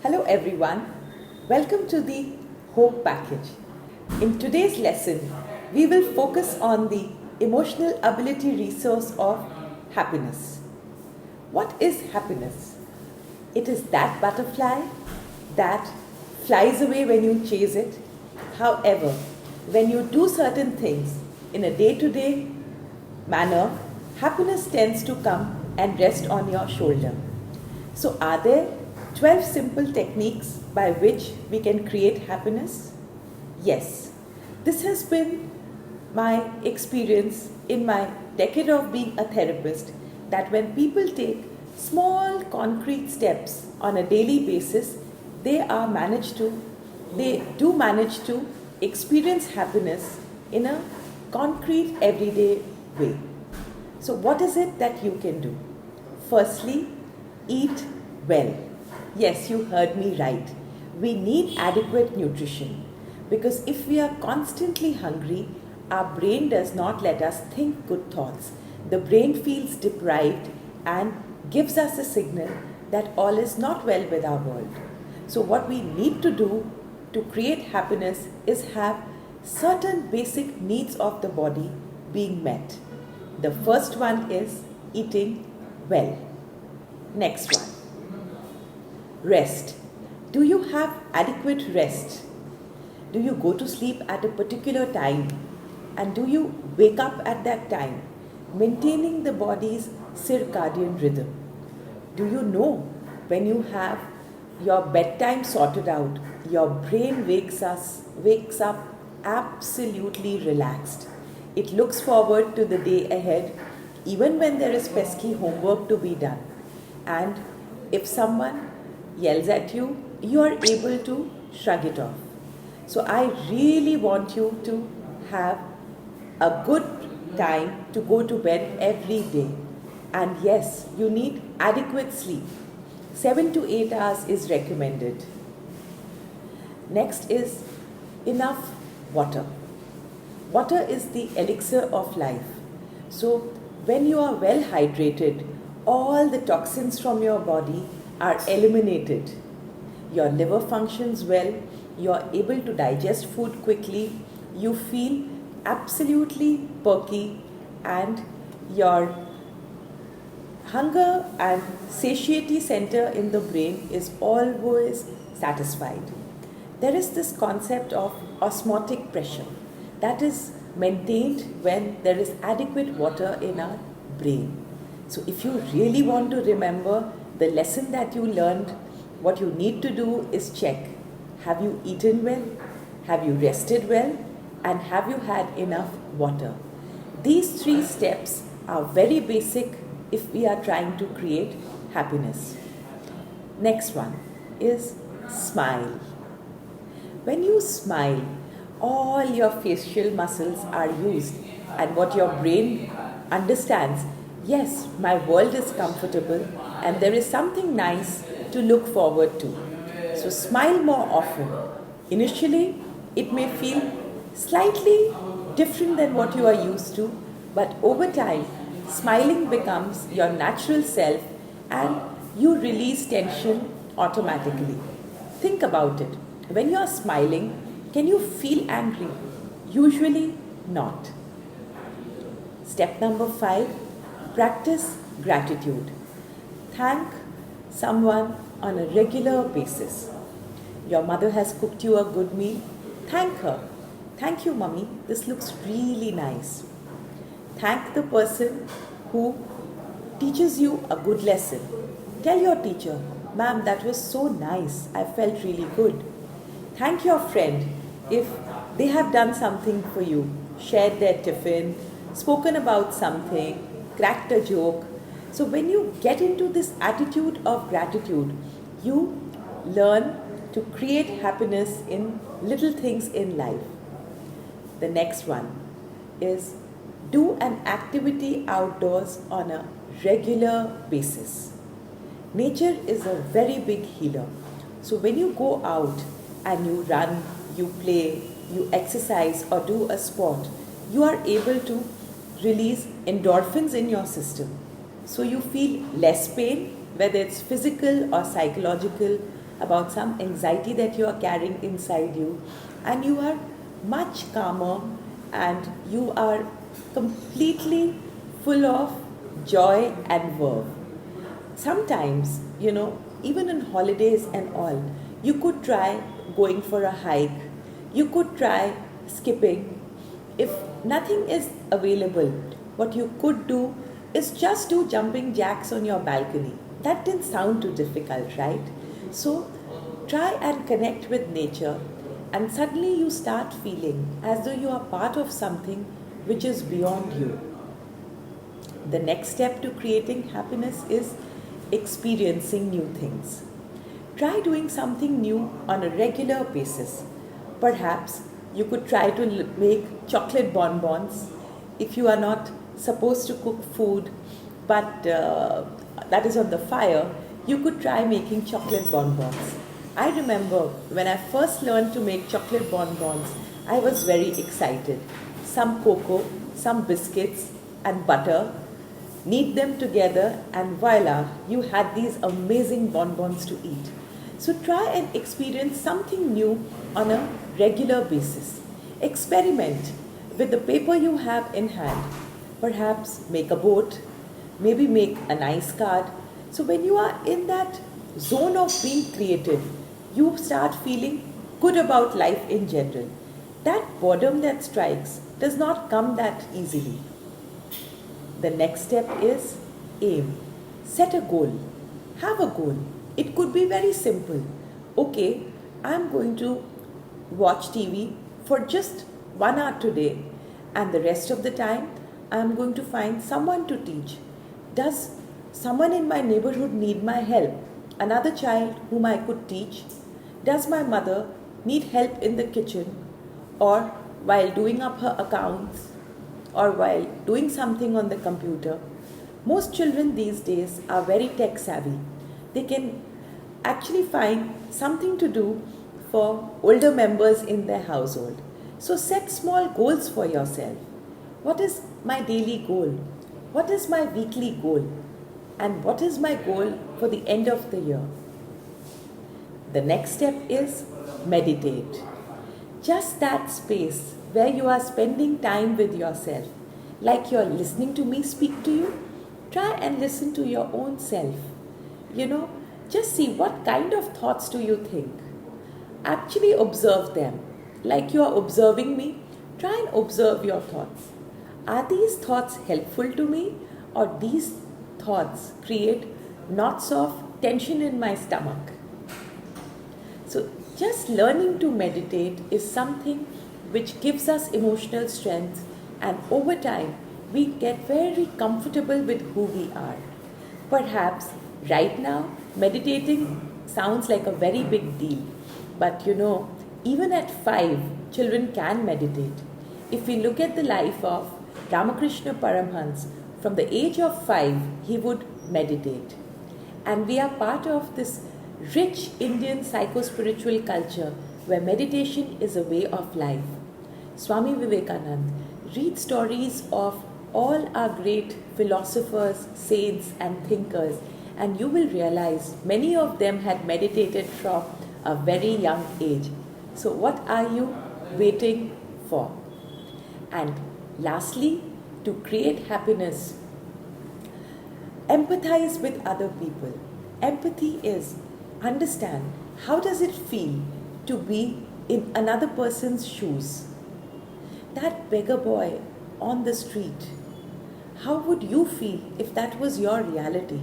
Hello everyone, welcome to the Hope Package. In today's lesson, we will focus on the emotional ability resource of happiness. What is happiness? It is that butterfly that flies away when you chase it. However, when you do certain things in a day-to-day manner, happiness tends to come and rest on your shoulder. So, are there 12 simple techniques by which we can create happiness? Yes, this has been my experience in my decade of being a therapist, that when people take small concrete steps on a daily basis, they do manage to experience happiness in a concrete everyday way. So what is it that you can do? Firstly, eat well. Yes, you heard me right. We need adequate nutrition because if we are constantly hungry, our brain does not let us think good thoughts. The brain feels deprived and gives us a signal that all is not well with our world. So what we need to do to create happiness is have certain basic needs of the body being met. The first one is eating well. Next one, rest. Do you have adequate rest? Do you go to sleep at a particular time? And do you wake up at that time? Maintaining the body's circadian rhythm. Do you know when you have your bedtime sorted out, your brain wakes up absolutely relaxed. It looks forward to the day ahead, even when there is pesky homework to be done. And if someone yells at you, you are able to shrug it off. So I really want you to have a good time to go to bed every day. And yes, you need adequate sleep. 7 to 8 hours is recommended. Next is enough water. Water is the elixir of life. So when you are well hydrated, all the toxins from your body are eliminated. Your liver functions well, you are able to digest food quickly, you feel absolutely perky, and your hunger and satiety center in the brain is always satisfied. There is this concept of osmotic pressure that is maintained when there is adequate water in our brain. So if you really want to remember the lesson that you learned, what you need to do is check. Have you eaten well? Have you rested well? And have you had enough water? These 3 steps are very basic if we are trying to create happiness. Next one is smile. When you smile, all your facial muscles are used, and what your brain understands, yes, my world is comfortable and there is something nice to look forward to. So smile more often. Initially, it may feel slightly different than what you are used to, but over time, smiling becomes your natural self and you release tension automatically. Think about it. When you are smiling, can you feel angry? Usually not. Step number 5, practice gratitude. Thank someone on a regular basis. Your mother has cooked you a good meal. Thank her. Thank you, mommy. This looks really nice. Thank the person who teaches you a good lesson. Tell your teacher, ma'am, that was so nice. I felt really good. Thank your friend if they have done something for you, shared their tiffin, spoken about something, cracked a joke. So when you get into this attitude of gratitude, you learn to create happiness in little things in life. The next one is do an activity outdoors on a regular basis. Nature is a very big healer. So when you go out and you run, you play, you exercise or do a sport, you are able to release endorphins in your system. So you feel less pain, whether it's physical or psychological, about some anxiety that you are carrying inside you, and you are much calmer and you are completely full of joy and verve. Sometimes, even on holidays and all, you could try going for a hike, you could try skipping. If nothing is available, what you could do is just do jumping jacks on your balcony. That didn't sound too difficult, right? So try and connect with nature, and suddenly you start feeling as though you are part of something which is beyond you. The next step to creating happiness is experiencing new things. Try doing something new on a regular basis. Perhaps you could try to make chocolate bonbons if you are not supposed to cook food, but that is on the fire. You could try making chocolate bonbons. I remember when I first learned to make chocolate bonbons, I was very excited. Some cocoa, some biscuits, and butter. Knead them together, and voila, you had these amazing bonbons to eat. So try and experience something new on a regular basis. Experiment with the paper you have in hand. Perhaps make a boat, maybe make a nice card. So when you are in that zone of being creative, you start feeling good about life in general. That boredom that strikes does not come that easily. The next step is aim. Set a goal. Have a goal. It could be very simple. Okay, I'm going to watch TV for just 1 hour today, and the rest of the time I'm going to find someone to teach. Does someone in my neighborhood need my help? Another child whom I could teach? Does my mother need help in the kitchen, or while doing up her accounts, or while doing something on the computer? Most children these days are very tech savvy. They can actually find something to do for older members in their household. So set small goals for yourself. What is my daily goal? What is my weekly goal? And what is my goal for the end of the year? The next step is meditate. Just that space where you are spending time with yourself, like you're listening to me speak to you. Try and listen to your own self. Just see what kind of thoughts do you think. Actually observe them. Like you are observing me, try and observe your thoughts. Are these thoughts helpful to me, or these thoughts create knots of tension in my stomach? So just learning to meditate is something which gives us emotional strength, and over time we get very comfortable with who we are. Perhaps right now meditating sounds like a very big deal, but even at 5, children can meditate. If we look at the life of Ramakrishna Paramhans, from the age of 5, he would meditate. And we are part of this rich Indian psycho-spiritual culture where meditation is a way of life. Swami Vivekananda, read stories of all our great philosophers, saints, and thinkers, and you will realize many of them had meditated from a very young age. So, what are you waiting for? And lastly, to create happiness, empathize with other people. Empathy is understand how does it feel to be in another person's shoes. That beggar boy on the street, how would you feel if that was your reality?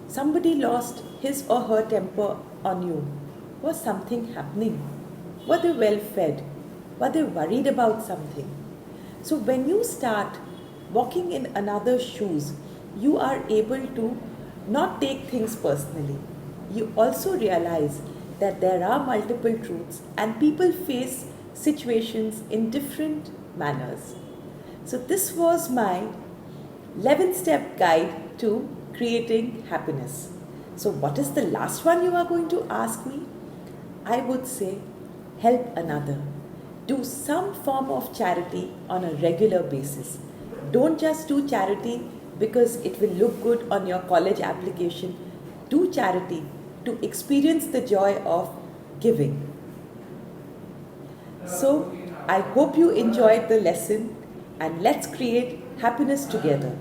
Somebody lost his or her temper on you. Was something happening? Were they well fed? Were they worried about something? So when you start walking in another's shoes, you are able to not take things personally. You also realize that there are multiple truths and people face situations in different manners. So this was my 11-step guide to creating happiness. So what is the last one you are going to ask me? I would say help another. Do some form of charity on a regular basis. Don't just do charity because it will look good on your college application. Do charity to experience the joy of giving. So, I hope you enjoyed the lesson, and let's create happiness together.